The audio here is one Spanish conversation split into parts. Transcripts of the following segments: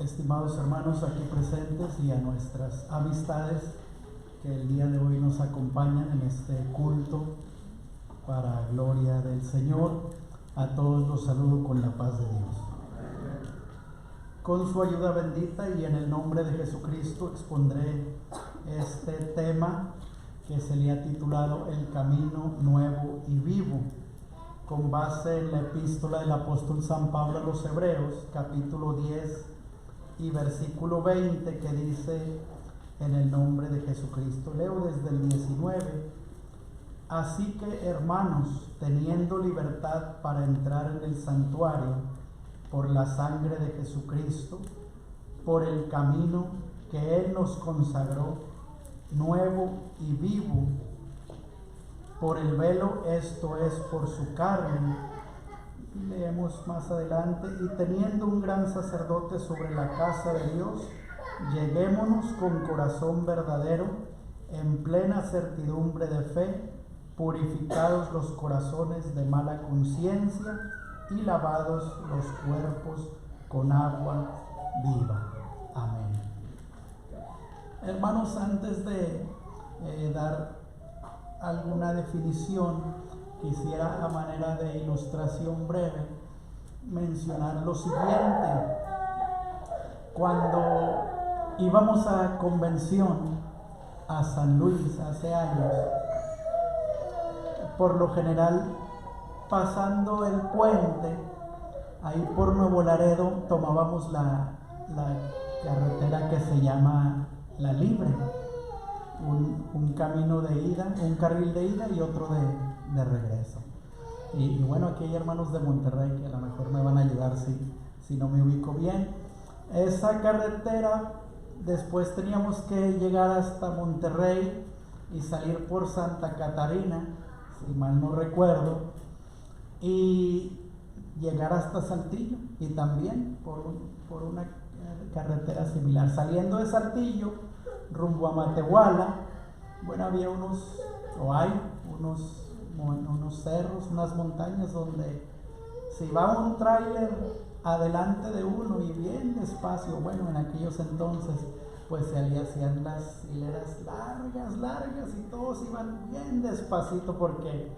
estimados hermanos aquí presentes y a nuestras amistades que el día de hoy nos acompañan en este culto para gloria del Señor. A todos los saludo con la paz de Dios. Con su ayuda bendita y en el nombre de Jesucristo expondré este tema que se le ha titulado El Camino Nuevo y Vivo, con base en la epístola del apóstol San Pablo a los Hebreos, capítulo 10 y versículo 20, que dice: en el nombre de Jesucristo. Leo desde el 19. Así que, hermanos, teniendo libertad para entrar en el santuario por la sangre de Jesucristo, por el camino que Él nos consagró, nuevo y vivo, por el velo, esto es, por su carne. Leemos más adelante: y teniendo un gran sacerdote sobre la casa de Dios, lleguémonos con corazón verdadero, en plena certidumbre de fe, purificados los corazones de mala conciencia y lavados los cuerpos con agua viva. Amén. Hermanos, antes de dar alguna definición, quisiera, a manera de ilustración breve, mencionar lo siguiente. Cuando íbamos a convención a San Luis hace años, por lo general, pasando el puente, ahí por Nuevo Laredo, tomábamos la carretera que se llama La Libre, un camino de ida, un carril de ida y otro de regreso. Y bueno, aquí hay hermanos de Monterrey que a lo mejor me van a ayudar si no me ubico bien. Esa carretera, después teníamos que llegar hasta Monterrey y salir por Santa Catarina, si mal no recuerdo, y llegar hasta Saltillo, y también por una carretera similar. Saliendo de Saltillo, rumbo a Matehuala, bueno, había hay unos cerros, unas montañas donde si va un tráiler adelante de uno y bien despacio, bueno, en aquellos entonces pues se hacían las hileras largas y todos iban bien despacito porque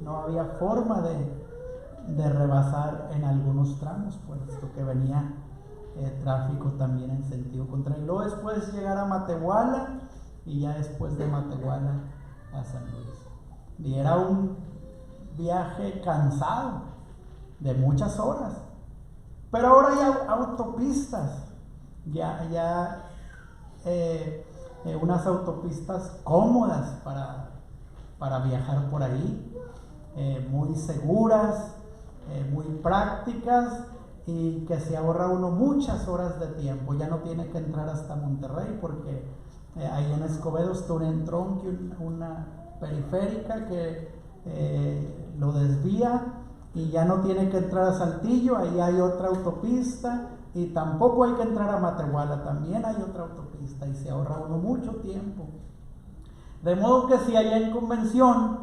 no había forma de rebasar en algunos tramos, puesto que venía tráfico también en sentido contrario. Luego después llegar a Matehuala y ya después de Matehuala a San Luis. Y era un viaje cansado de muchas horas. Pero ahora hay autopistas, ya unas autopistas cómodas para viajar por ahí, muy seguras, muy prácticas, y que se ahorra uno muchas horas de tiempo. Ya no tiene que entrar hasta Monterrey porque ahí en Escobedo está un entronque, una periférica que lo desvía, y ya no tiene que entrar a Saltillo. Ahí hay otra autopista, y tampoco hay que entrar a Matehuala, también hay otra autopista, y se ahorra uno mucho tiempo. De modo que si allá en convención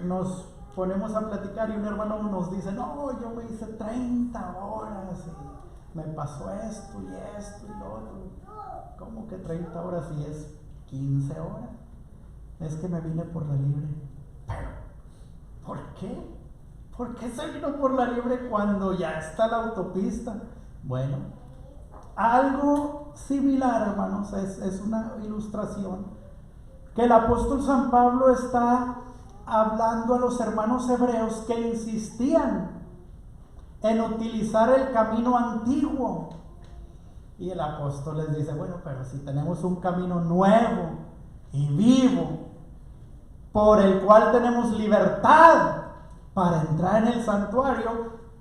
nos ponemos a platicar y un hermano nos dice: no, yo me hice 30 horas y me pasó esto y lo otro. ¿Cómo que 30 horas y es 15 horas? Es que me vine por la libre. ¿Pero por qué? ¿Por qué se vino por la libre cuando ya está la autopista? Bueno, algo similar, hermanos, es una ilustración que el apóstol San Pablo está hablando a los hermanos hebreos que insistían en utilizar el camino antiguo. Y el apóstol les dice: bueno, pero si tenemos un camino nuevo y vivo, por el cual tenemos libertad para entrar en el santuario,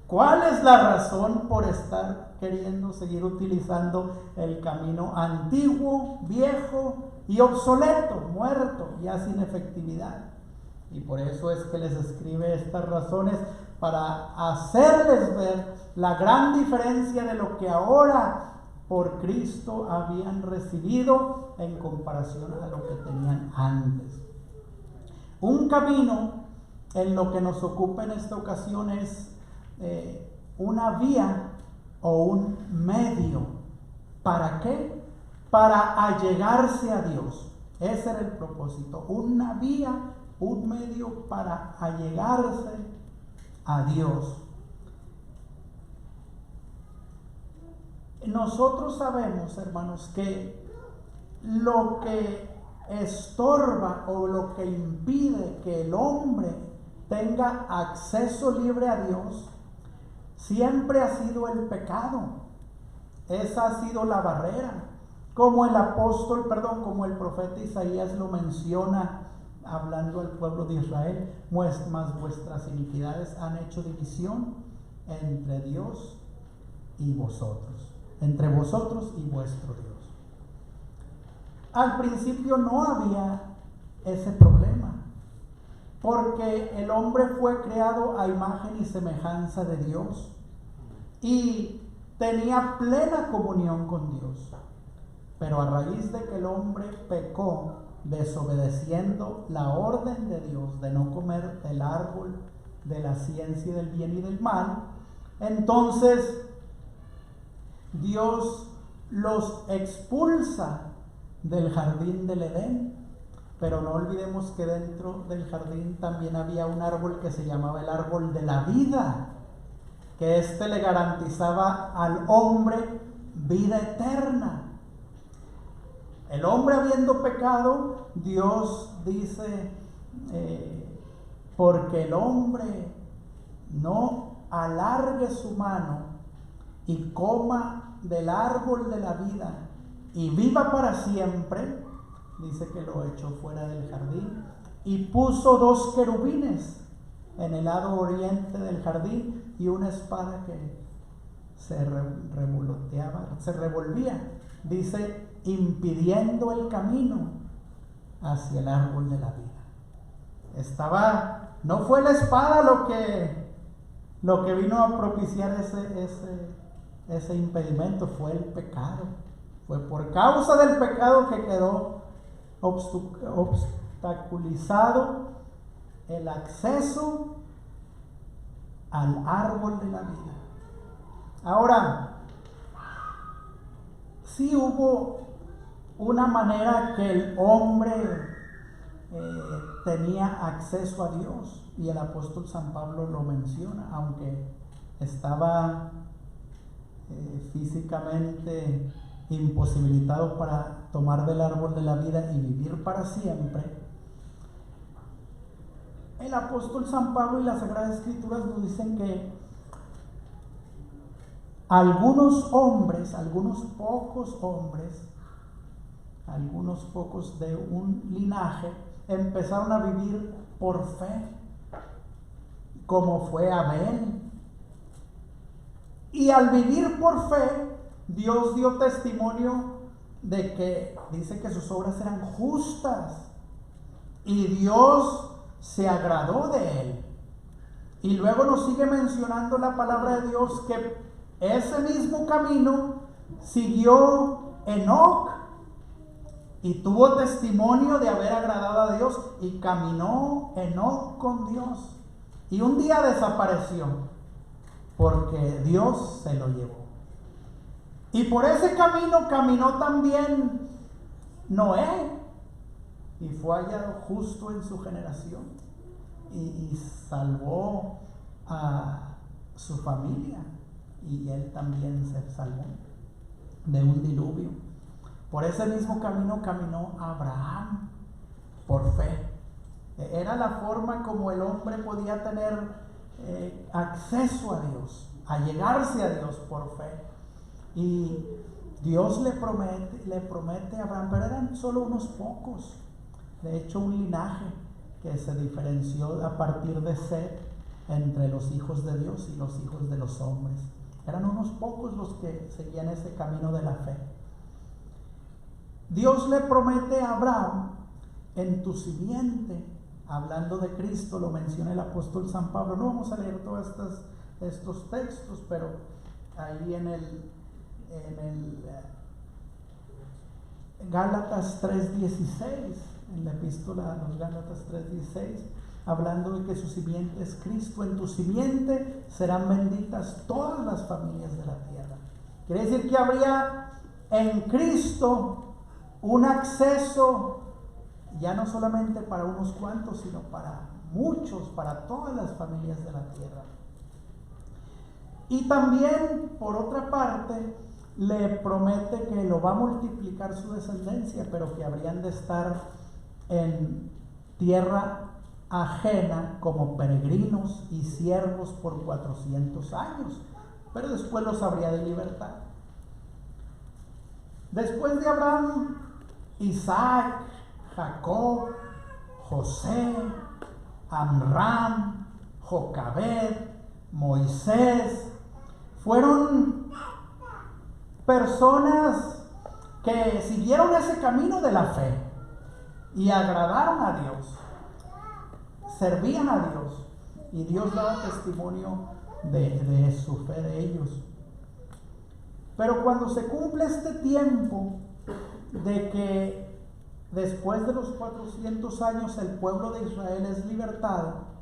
¿cuál es la razón por estar queriendo seguir utilizando el camino antiguo, viejo y obsoleto, muerto, ya sin efectividad? Y por eso es que les escribe estas razones, para hacerles ver la gran diferencia de lo que ahora por Cristo habían recibido en comparación a lo que tenían antes. Un camino, en lo que nos ocupa en esta ocasión, es una vía o un medio. ¿Para qué? Para allegarse a Dios. Ese era el propósito. Una vía, un medio para allegarse a Dios. Nosotros sabemos, hermanos, que lo que estorba o lo que impide que el hombre tenga acceso libre a Dios siempre ha sido el pecado. Esa ha sido la barrera. Como el profeta Isaías lo menciona hablando al pueblo de Israel, mas vuestras iniquidades han hecho división entre Dios y vosotros, entre vosotros y vuestro Dios. Al principio no había ese problema, porque el hombre fue creado a imagen y semejanza de Dios y tenía plena comunión con Dios. Pero a raíz de que el hombre pecó, desobedeciendo la orden de Dios de no comer del árbol de la ciencia del bien y del mal, entonces Dios los expulsa del jardín del Edén. Pero no olvidemos que dentro del jardín también había un árbol que se llamaba el árbol de la vida, que le garantizaba al hombre vida eterna. El hombre habiendo pecado, Dios dice, porque el hombre no alargue su mano y coma del árbol de la vida y viva para siempre, dice que lo echó fuera del jardín y puso 2 querubines en el lado oriente del jardín y una espada que se revolvía, dice, impidiendo el camino hacia el árbol de la vida. No fue la espada lo que vino a propiciar ese impedimento, fue el pecado. Fue por causa del pecado que quedó obstaculizado el acceso al árbol de la vida. Ahora, sí hubo una manera que el hombre tenía acceso a Dios, y el apóstol San Pablo lo menciona, aunque estaba físicamente imposibilitado para tomar del árbol de la vida y vivir para siempre. El apóstol San Pablo y las Sagradas Escrituras nos dicen que algunos pocos de un linaje empezaron a vivir por fe, como fue Abel. Y al vivir por fe, Dios dio testimonio de que dice que sus obras eran justas y Dios se agradó de él. Y luego nos sigue mencionando la palabra de Dios que ese mismo camino siguió Enoc y tuvo testimonio de haber agradado a Dios, y caminó Enoc con Dios y un día desapareció porque Dios se lo llevó. Y por ese camino caminó también Noé y fue hallado justo en su generación y salvó a su familia, y él también se salvó de un diluvio. Por ese mismo camino caminó Abraham por fe. Era la forma como el hombre podía tener acceso a Dios, a llegarse a Dios por fe. Y Dios le promete a Abraham, pero eran solo unos pocos. De hecho, un linaje que se diferenció a partir de Set entre los hijos de Dios y los hijos de los hombres. Eran unos pocos los que seguían ese camino de la fe. Dios le promete a Abraham, en tu simiente, hablando de Cristo, lo menciona el apóstol San Pablo. No vamos a leer todos estos textos, pero ahí en el Gálatas 3:16, en la epístola a los Gálatas 3:16, hablando de que su simiente es Cristo. En tu simiente serán benditas todas las familias de la tierra. Quiere decir que habría en Cristo un acceso ya no solamente para unos cuantos, sino para muchos, para todas las familias de la tierra. Y también, por otra parte, le promete que lo va a multiplicar su descendencia, pero que habrían de estar en tierra ajena como peregrinos y siervos por 400 años, pero después los habría de libertar. Después de Abraham, Isaac, Jacob, José, Amram, Jocabed, Moisés, fueron personas que siguieron ese camino de la fe y agradaron a Dios, servían a Dios, y Dios daba testimonio de su fe de ellos. Pero cuando se cumple este tiempo de que después de los 400 años el pueblo de Israel es libertado,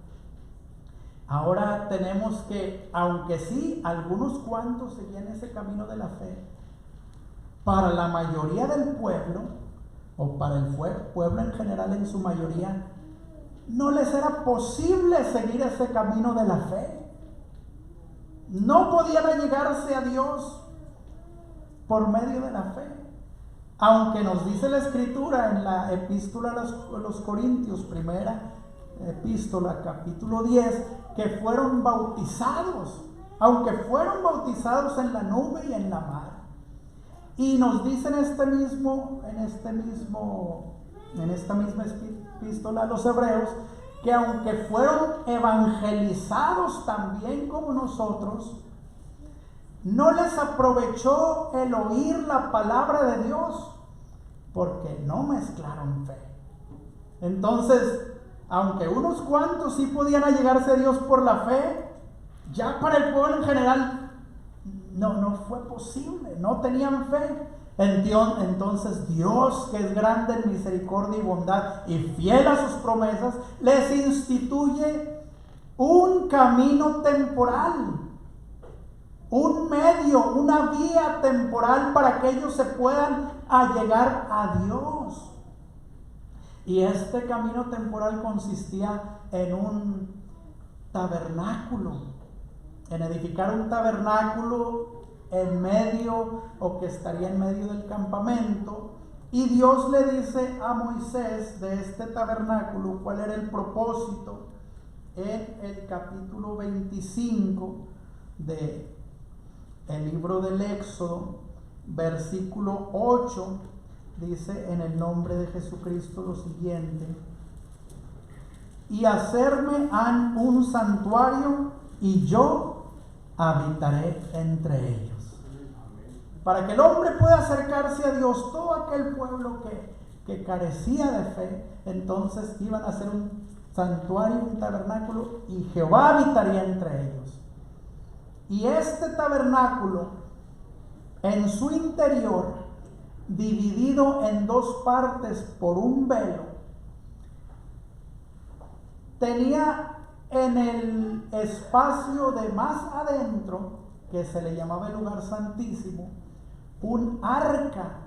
ahora tenemos que, aunque sí, algunos cuantos seguían ese camino de la fe, para la mayoría del pueblo, o para el pueblo en general en su mayoría, no les era posible seguir ese camino de la fe. No podían allegarse a Dios por medio de la fe. Aunque nos dice la Escritura en la epístola a los Corintios, primera epístola, capítulo 10, que fueron bautizados, aunque fueron bautizados en la nube y en la mar. Y nos dice en esta misma epístola a los Hebreos, que aunque fueron evangelizados también como nosotros, no les aprovechó el oír la palabra de Dios, porque no mezclaron fe. Entonces, aunque unos cuantos sí podían allegarse a Dios por la fe, ya para el pueblo en general no fue posible, no tenían fe. Entonces Dios, que es grande en misericordia y bondad y fiel a sus promesas, les instituye un camino temporal, un medio, una vía temporal para que ellos se puedan allegar a Dios. Y este camino temporal consistía en un tabernáculo, en edificar un tabernáculo en medio, o que estaría en medio del campamento. Y Dios le dice a Moisés de este tabernáculo cuál era el propósito. En el capítulo 25 del libro del Éxodo, versículo 8, dice: en el nombre de Jesucristo lo siguiente: y hacerme han un santuario, y yo habitaré entre ellos. Para que el hombre pueda acercarse a Dios, todo aquel pueblo que carecía de fe, entonces iban a hacer un santuario, un tabernáculo, y Jehová habitaría entre ellos. Y este tabernáculo, en su interior, dividido en dos partes por un velo, tenía en el espacio de más adentro, que se le llamaba el lugar santísimo, un arca,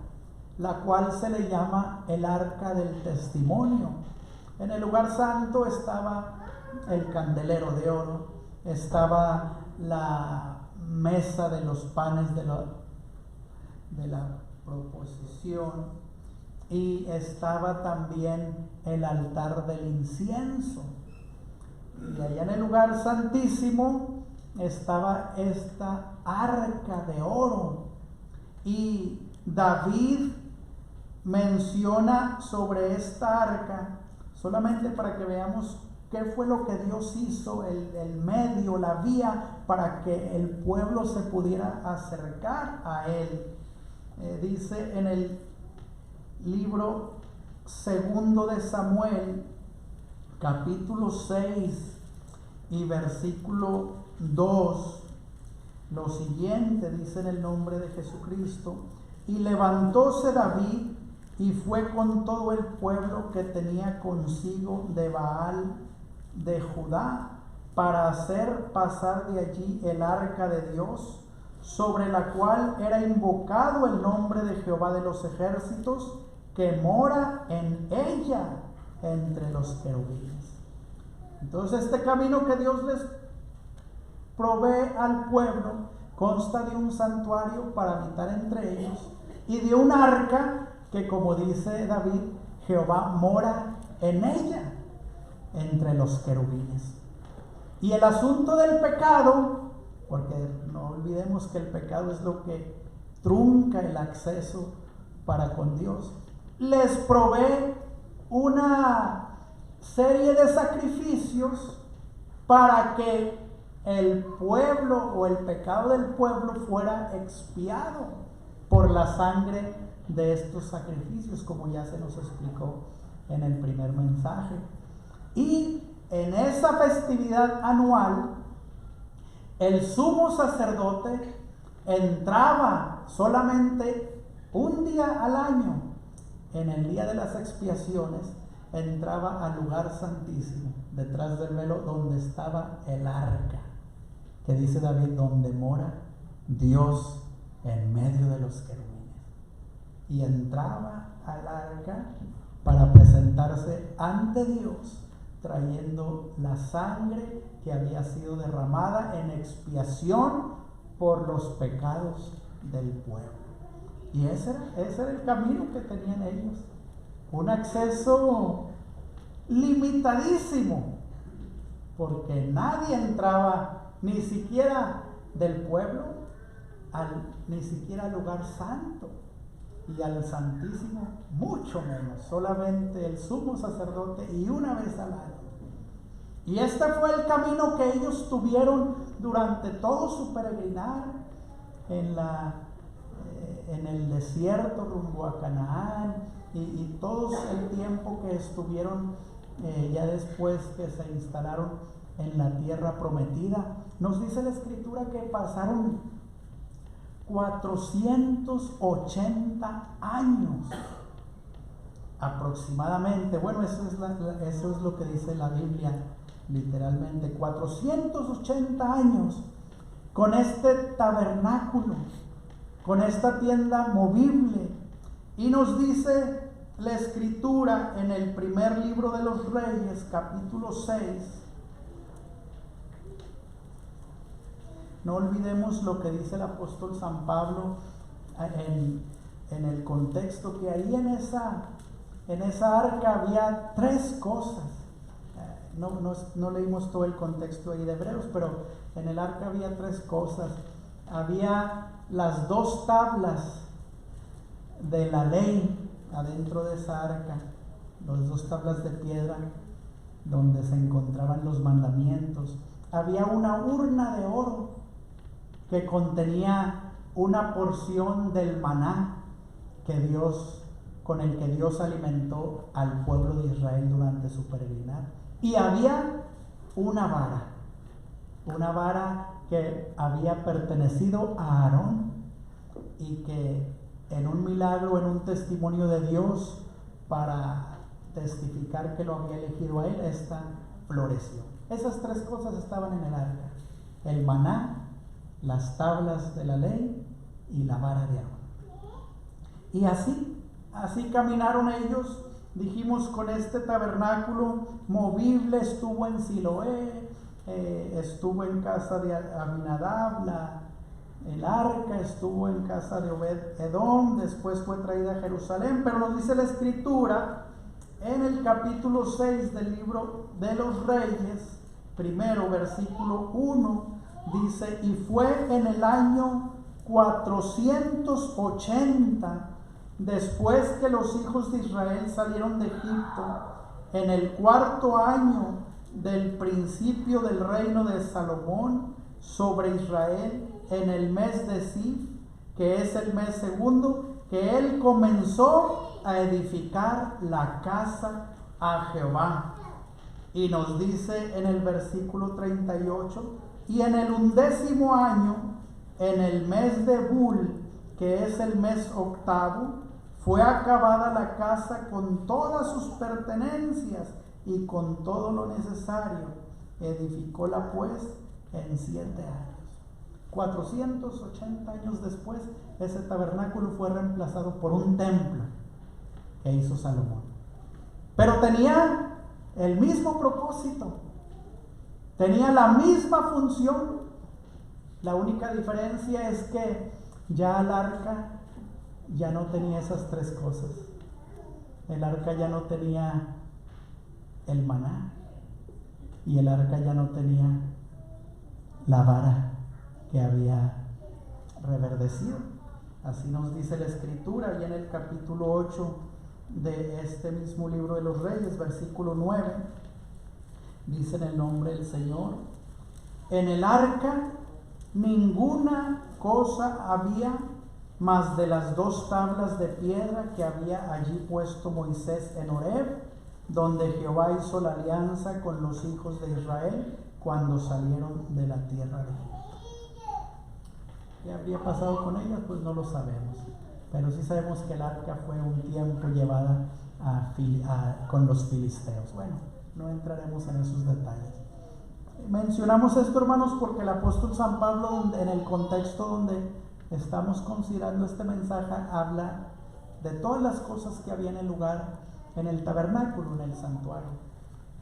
la cual se le llama el arca del testimonio. En el lugar santo estaba el candelero de oro, estaba la mesa de los panes de la proposición, y estaba también el altar del incienso. Y allá en el lugar santísimo estaba esta arca de oro. Y David menciona sobre esta arca, solamente para que veamos qué fue lo que Dios hizo, el medio, la vía para que el pueblo se pudiera acercar a él. Dice en el libro segundo de Samuel, capítulo 6 y versículo 2, lo siguiente, dice en el nombre de Jesucristo: y levantóse David y fue con todo el pueblo que tenía consigo de Baal de Judá para hacer pasar de allí el arca de Dios, sobre la cual era invocado el nombre de Jehová de los ejércitos, que mora en ella entre los querubines. Entonces este camino que Dios les provee al pueblo consta de un santuario para habitar entre ellos y de un arca que, como dice David, Jehová mora en ella entre los querubines. Y el asunto del pecado, porque no olvidemos que el pecado es lo que trunca el acceso para con Dios, les provee una serie de sacrificios para que el pueblo o el pecado del pueblo fuera expiado por la sangre de estos sacrificios, como ya se nos explicó en el primer mensaje. Y en esa festividad anual, el sumo sacerdote entraba solamente un día al año, en el día de las expiaciones, entraba al lugar santísimo, detrás del velo donde estaba el arca, que dice David, donde mora Dios en medio de los querubines. Y entraba al arca para presentarse ante Dios, trayendo la sangre que había sido derramada en expiación por los pecados del pueblo. Y ese era el camino que tenían ellos. Un acceso limitadísimo, porque nadie entraba ni siquiera del pueblo, ni siquiera al lugar santo, y al santísimo mucho menos, solamente el sumo sacerdote y una vez al año. Y este fue el camino que ellos tuvieron durante todo su peregrinar en el desierto rumbo a Canaán, y todo el tiempo que estuvieron ya después que se instalaron en la tierra prometida. Nos dice la Escritura que pasaron 480 años aproximadamente. Bueno, eso es lo que dice la Biblia, literalmente 480 años con este tabernáculo, con esta tienda movible. Y nos dice la Escritura en el primer libro de los Reyes, capítulo 6. No olvidemos lo que dice el apóstol San Pablo en el contexto, que ahí en esa arca había tres cosas. No leímos todo el contexto ahí de Hebreos, pero en el arca había tres cosas. Había las dos tablas de la ley adentro de esa arca, las dos tablas de piedra donde se encontraban los mandamientos. Había una urna de oro que contenía una porción del maná con el que Dios alimentó al pueblo de Israel durante su peregrinar. Y había una vara que había pertenecido a Aarón, y que en un milagro, en un testimonio de Dios para testificar que lo había elegido a él, esta floreció. Esas tres cosas estaban en el arca: el maná, las tablas de la ley y la vara de Aarón. Y así caminaron ellos, dijimos, con este tabernáculo movible. Estuvo en Siloé, estuvo en casa de Abinadab, el arca estuvo en casa de Obed-Edom, después fue traída a Jerusalén. Pero nos dice la Escritura en el capítulo 6 del libro de los Reyes, primero versículo 1, dice: y fue en el año 480 después que los hijos de Israel salieron de Egipto, en el cuarto año del principio del reino de Salomón sobre Israel, en el mes de Sif, que es el mes segundo, que él comenzó a edificar la casa a Jehová. Y nos dice en el versículo 38: y en el 11º año, en el mes de Bul, que es el mes octavo, fue acabada la casa con todas sus pertenencias, y con todo lo necesario edificóla pues en 7 años. 480 años después, ese tabernáculo fue reemplazado por un templo que hizo Salomón. Pero tenía el mismo propósito, tenía la misma función. La única diferencia es que ya el arca ya no tenía esas 3 cosas. El arca ya no tenía el maná, y el arca ya no tenía la vara que había reverdecido. Así nos dice la Escritura, y en el capítulo 8 de este mismo libro de los Reyes, versículo 9, dice en el nombre del Señor: en el arca ninguna cosa había más de las 2 tablas de piedra que había allí puesto Moisés en Horeb, donde Jehová hizo la alianza con los hijos de Israel cuando salieron de la tierra de Egipto. ¿Qué habría pasado con ellas? Pues no lo sabemos, pero sí sabemos que el arca fue un tiempo llevada con los filisteos. Bueno, no entraremos en esos detalles. Mencionamos esto, hermanos, porque el apóstol San Pablo, en el contexto donde estamos considerando este mensaje, habla de todas las cosas que habían en lugar en el tabernáculo, en el santuario.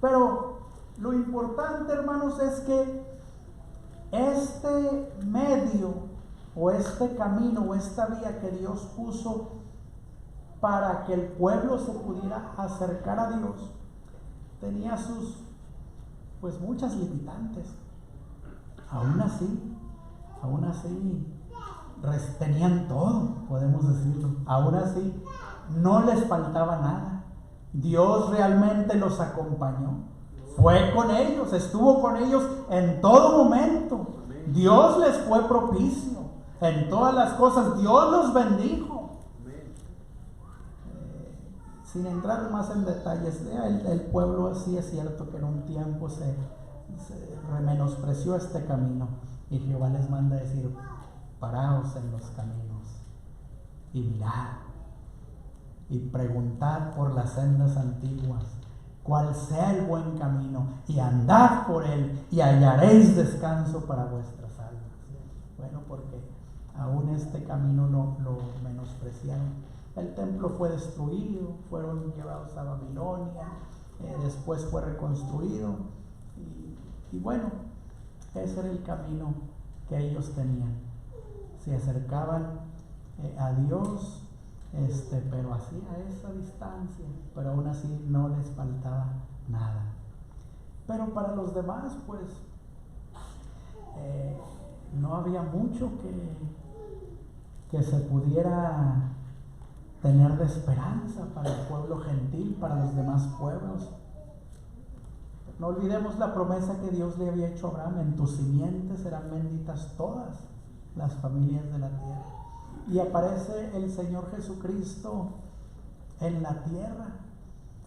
Pero lo importante, hermanos, es que este medio o este camino o esta vía que Dios puso para que el pueblo se pudiera acercar a Dios tenía sus, pues, muchas limitantes. Aún así tenían todo, podemos decirlo. Aún así no les faltaba nada. Dios realmente los acompañó, fue con ellos, estuvo con ellos en todo momento. Dios les fue propicio en todas las cosas, Dios los bendijo. Sin entrar más en detalles, el pueblo, sí es cierto que en un tiempo se menospreció este camino, y Jehová les manda a decir: paraos en los caminos y mirad y preguntad por las sendas antiguas cuál sea el buen camino, y andad por él y hallaréis descanso para vuestras almas. Bueno, porque aún este camino lo menospreciaron. El templo fue destruido, fueron llevados a Babilonia, después fue reconstruido, y bueno, ese era el camino que ellos tenían. Se acercaban a Dios, pero así, a esa distancia, pero aún así no les faltaba nada. Pero para los demás, pues, no había mucho que se pudiera tener de esperanza para el pueblo gentil, para los demás pueblos. No olvidemos la promesa que Dios le había hecho a Abraham: en tus simientes serán benditas todas las familias de la tierra. Y aparece el Señor Jesucristo en la tierra.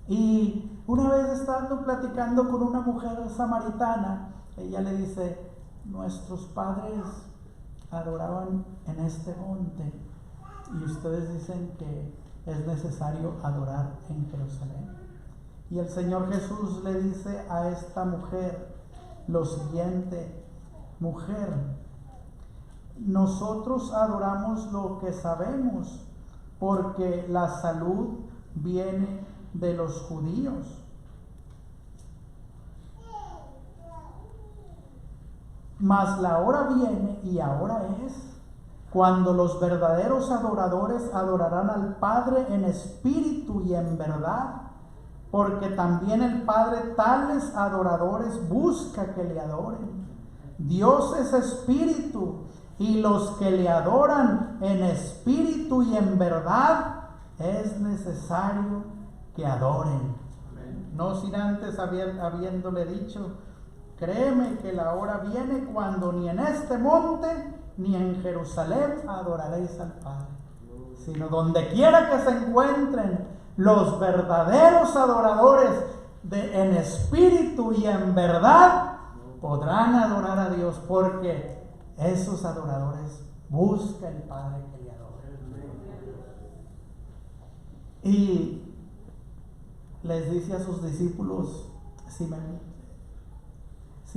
Y una vez, estando platicando con una mujer samaritana, ella le dice: nuestros padres adoraban en este monte, y ustedes dicen que es necesario adorar en Jerusalén. Y el Señor Jesús le dice a esta mujer lo siguiente: mujer, nosotros adoramos lo que sabemos, porque la salud viene de los judíos. Mas la hora viene, y ahora es, cuando los verdaderos adoradores adorarán al Padre en espíritu y en verdad, porque también el Padre tales adoradores busca que le adoren. Dios es espíritu, y los que le adoran en espíritu y en verdad es necesario que adoren. No sin antes habiéndole dicho: créeme que la hora viene cuando ni en este monte ni en Jerusalén adoraréis al Padre, sino donde quiera que se encuentren los verdaderos adoradores en espíritu y en verdad, podrán adorar a Dios, porque esos adoradores buscan el Padre que le adore. Y les dice a sus discípulos: si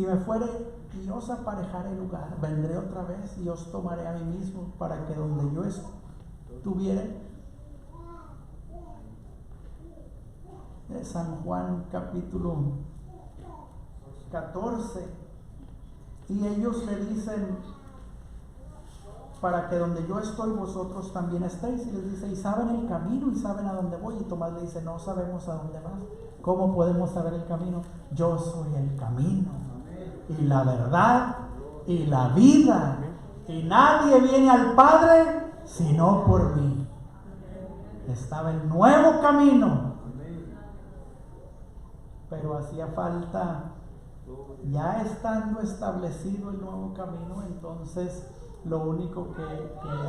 me fuere y os aparejaré lugar, vendré otra vez y os tomaré a mí mismo, para que donde yo estuviere. San Juan capítulo 14. Y ellos le dicen: para que donde yo estoy vosotros también estéis. Y les dice: y saben el camino y saben a dónde voy. Y Tomás le dice: no sabemos a dónde vas. ¿Cómo podemos saber el camino? Yo soy el camino y la verdad y la vida, y nadie viene al Padre sino por mí. Estaba el nuevo camino, pero hacía falta, ya estando establecido el nuevo camino, entonces lo único que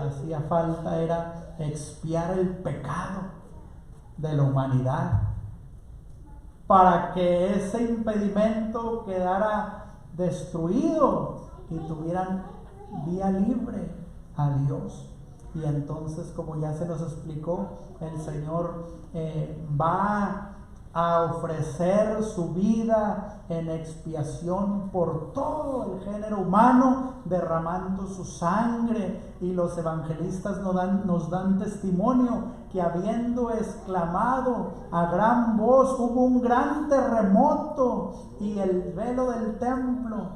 hacía falta era expiar el pecado de la humanidad, para que ese impedimento quedara destruido y tuvieran vía libre a Dios. Y entonces, como ya se nos explicó, el Señor va a ofrecer su vida en expiación por todo el género humano, derramando su sangre. Y los evangelistas nos dan testimonio que, habiendo exclamado a gran voz, hubo un gran terremoto y el velo del templo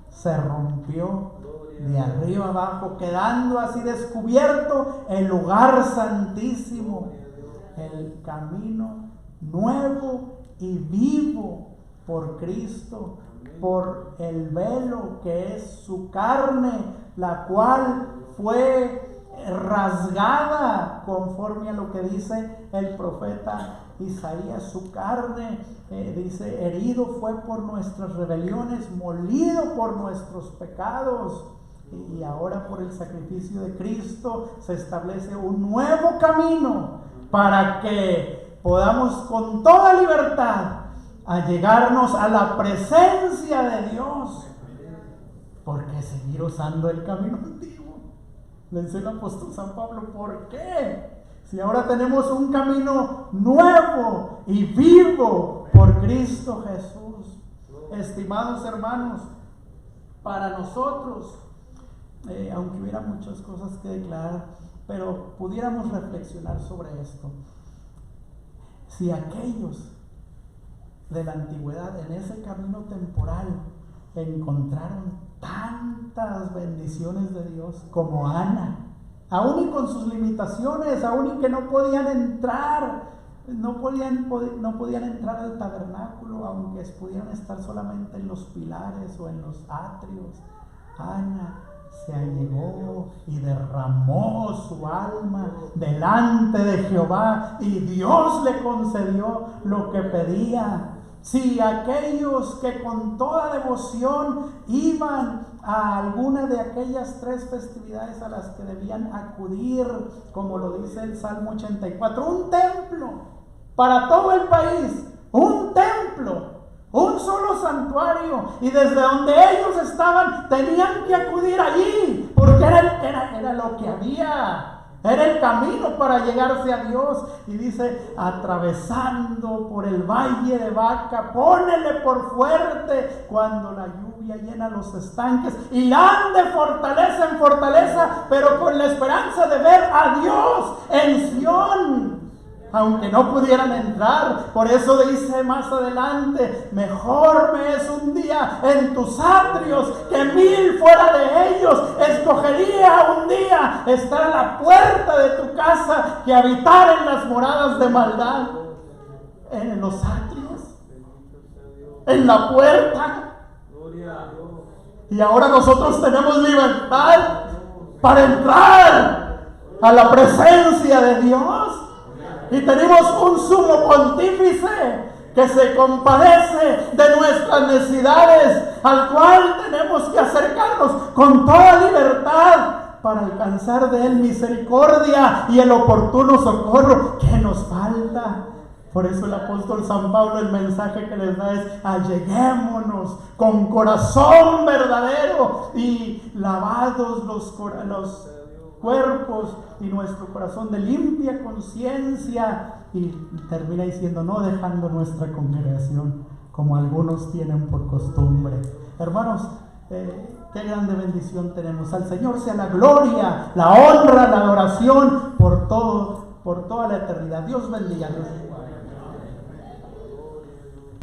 se rompió de arriba abajo, quedando así descubierto el lugar santísimo, el camino nuevo y vivo por Cristo, por el velo que es su carne, la cual fue rasgada conforme a lo que dice el profeta Isaías. Su carne, dice, herido fue por nuestras rebeliones, molido por nuestros pecados. Y ahora, por el sacrificio de Cristo, se establece un nuevo camino para que podamos con toda libertad allegarnos a la presencia de Dios. ¿Por qué seguir usando el camino antiguo? Le dice el apóstol San Pablo: ¿por qué? Si ahora tenemos un camino nuevo y vivo por Cristo Jesús. Estimados hermanos, para nosotros, aunque hubiera muchas cosas que declarar, pero pudiéramos reflexionar sobre esto. Si aquellos de la antigüedad en ese camino temporal encontraron tantas bendiciones de Dios como Ana, aún y con sus limitaciones, aún y que no podían entrar, no podían entrar al tabernáculo, aunque pudieran estar solamente en los pilares o en los atrios, Ana se allegó y derramó su alma delante de Jehová, y Dios le concedió lo que pedía. Si aquellos que con toda devoción iban a alguna de aquellas 3 festividades a las que debían acudir, como lo dice el Salmo 84, un templo para todo el país, un templo, un solo santuario, y desde donde ellos estaban tenían que acudir allí, porque era lo que había. Era el camino para llegarse a Dios. Y dice: atravesando por el valle de Baca, pónele por fuerte cuando la lluvia llena los estanques, y irán de fortaleza en fortaleza, pero con la esperanza de ver a Dios en Sión, aunque no pudieran entrar. Por eso dice más adelante: mejor me es un día en tus atrios que 1000 fuera de ellos. Escogería un día estar a la puerta de tu casa que habitar en las moradas de maldad. En los atrios, en la puerta. Y ahora nosotros tenemos libertad para entrar a la presencia de Dios. Y tenemos un sumo pontífice que se compadece de nuestras necesidades, al cual tenemos que acercarnos con toda libertad para alcanzar de él misericordia y el oportuno socorro que nos falta. Por eso el apóstol San Pablo, el mensaje que les da es: alleguémonos con corazón verdadero y lavados cuerpos y nuestro corazón de limpia conciencia, y termina diciendo, no dejando nuestra congregación, como algunos tienen por costumbre. Hermanos, qué grande bendición tenemos. Al Señor sea la gloria, la honra, la adoración por toda la eternidad. Dios bendiga. Dios